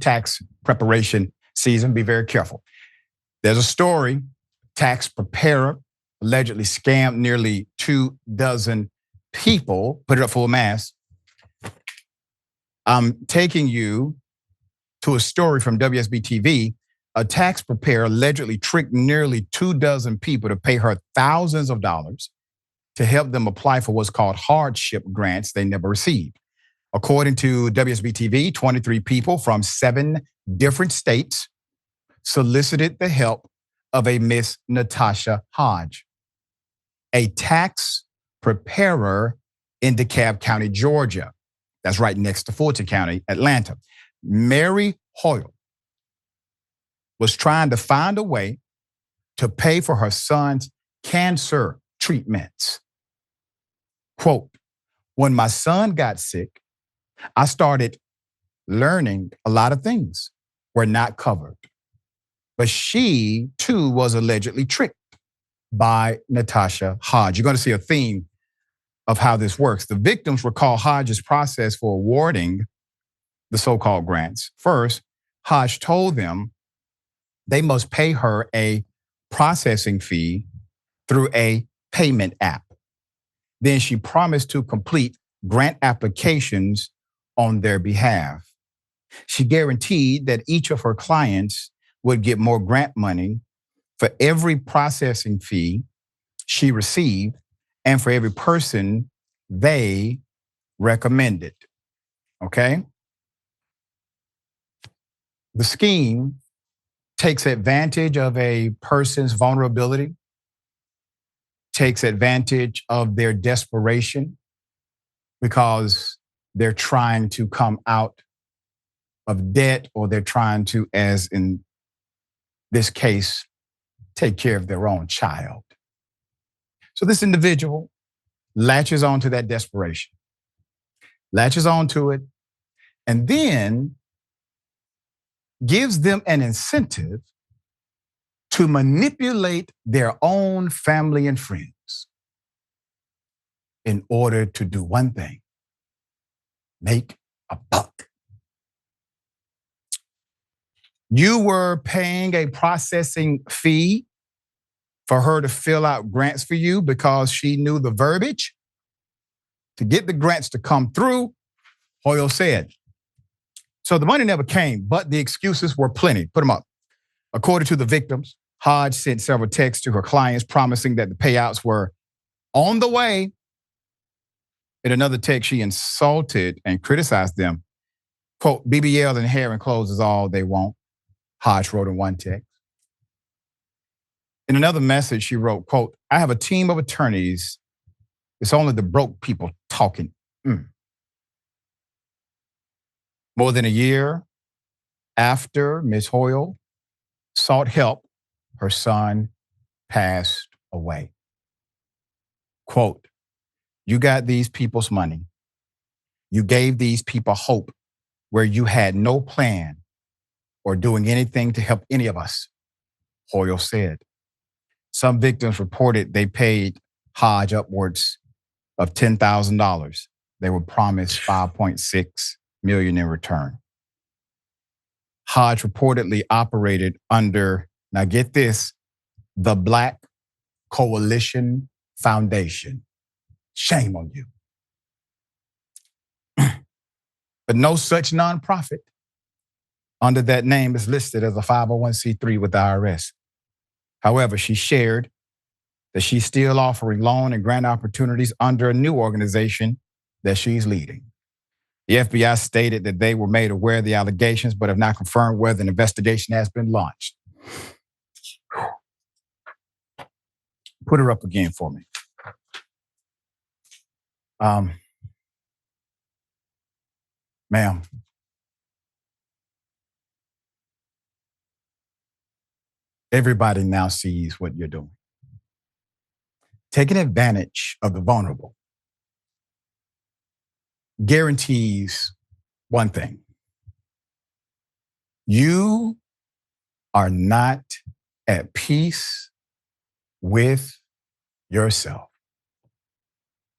tax preparation season. Be very careful. There's a story, tax preparer allegedly scammed nearly 24 people. Put it up full mass. I'm taking you to a story from WSB-TV. A tax preparer allegedly tricked nearly 24 people to pay her thousands of dollars to help them apply for what's called hardship grants they never received. According to WSB-TV, 23 people from 7 different states solicited the help of a Miss Natasha Hodge, a tax preparer in DeKalb County, Georgia. That's right next to Fulton County, Atlanta. Mary Hoyle was trying to find a way to pay for her son's cancer treatments. Quote, when my son got sick, I started learning a lot of things were not covered. But she, too, was allegedly tricked by Natasha Hodge. You're going to see a theme of how this works. The victims recall Hodge's process for awarding the so-called grants. First, Hodge told them they must pay her a processing fee through a payment app. Then she promised to complete grant applications on their behalf. She guaranteed that each of her clients would get more grant money for every processing fee she received and for every person they recommended. Okay? The scheme takes advantage of a person's vulnerability, takes advantage of their desperation because they're trying to come out of debt, or they're trying to, as in this case, take care of their own child. So this individual latches onto that desperation, latches onto it, and then gives them an incentive to manipulate their own family and friends in order to do one thing: make a buck. You were paying a processing fee for her to fill out grants for you because she knew the verbiage to get the grants to come through, Hoyle said. So the money never came, but the excuses were plenty. Put them up. According to the victims, Hodge sent several texts to her clients promising that the payouts were on the way. In another text, she insulted and criticized them. Quote, BBL and hair and clothes is all they want, Hodge wrote in one text. In another message, she wrote, quote, I have a team of attorneys. It's only the broke people talking. More than a year after Ms. Hoyle sought help, her son passed away. Quote, you got these people's money. You gave these people hope where you had no plan or doing anything to help any of us, Hoyle said. Some victims reported they paid Hodge upwards of $10,000. They were promised $5.6 million in return. Hodge reportedly operated under, now get this, the Black Coalition Foundation. Shame on you. But no such nonprofit under that name is listed as a 501c3 with the IRS. However, she shared that she's still offering loan and grant opportunities under a new organization that she's leading. The FBI stated that they were made aware of the allegations, but have not confirmed whether an investigation has been launched. Put her up again for me. Ma'am. Everybody now sees what you're doing. Taking advantage of the vulnerable guarantees one thing. You are not at peace with yourself.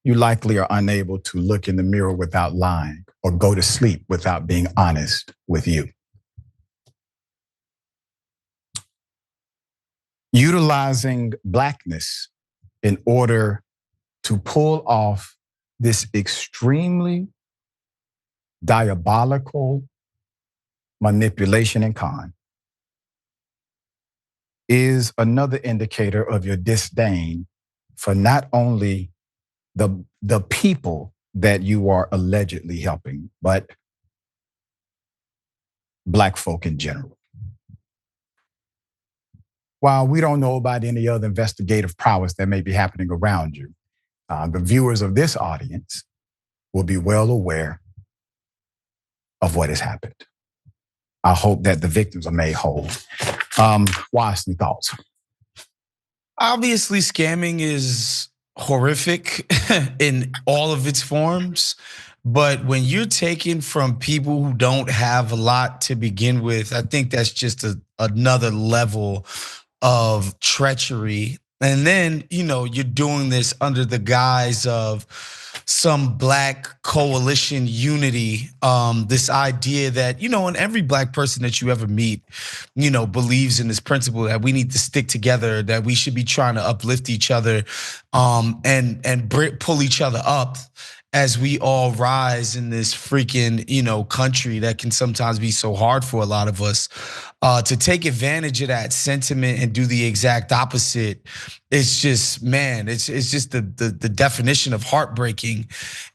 You likely are unable to look in the mirror without lying or go to sleep without being honest with you. utilizing blackness in order to pull off this extremely diabolical manipulation and con is another indicator of your disdain for not only the people that you are allegedly helping, but Black folk in general. While we don't know about any other investigative prowess that may be happening around you, the viewers of this audience will be well aware of what has happened. I hope that the victims are made whole. Wosny, thoughts? Obviously, scamming is horrific in all of its forms. But when you're taken from people who don't have a lot to begin with, I think that's just another level of treachery. And then, you're doing this under the guise of some Black coalition unity. This idea that, and every Black person that you ever meet, believes in this principle that we need to stick together, that we should be trying to uplift each other, and pull each other up as we all rise in this freaking, country that can sometimes be so hard for a lot of us. To take advantage of that sentiment and do the exact opposite, it's just, man, it's just the definition of heartbreaking.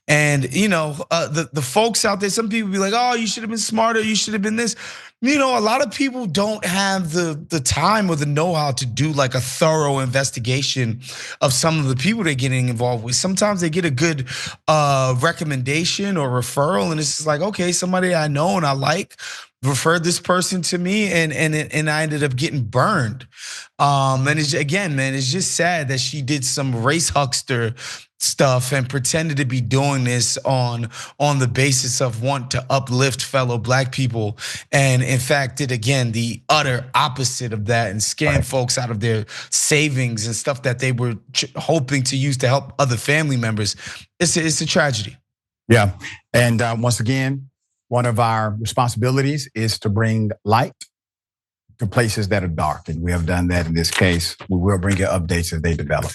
And the folks out there, some people be like, oh, you should have been smarter, you should have been this. A lot of people don't have the time or the know-how to do like a thorough investigation of some of the people they're getting involved with. Sometimes they get a good recommendation or referral, and it's just like, okay, somebody I know and I like referred this person to me, and I ended up getting burned. And it's, again, man, it's just sad that she did some race huckster stuff and pretended to be doing this on the basis of want to uplift fellow Black people, and in fact did, again, the utter opposite of that and scam folks out of their savings and stuff that they were hoping to use to help other family members. It's a tragedy. Yeah, and once again, one of our responsibilities is to bring light to places that are dark, and we have done that in this case. We will bring you updates as they develop.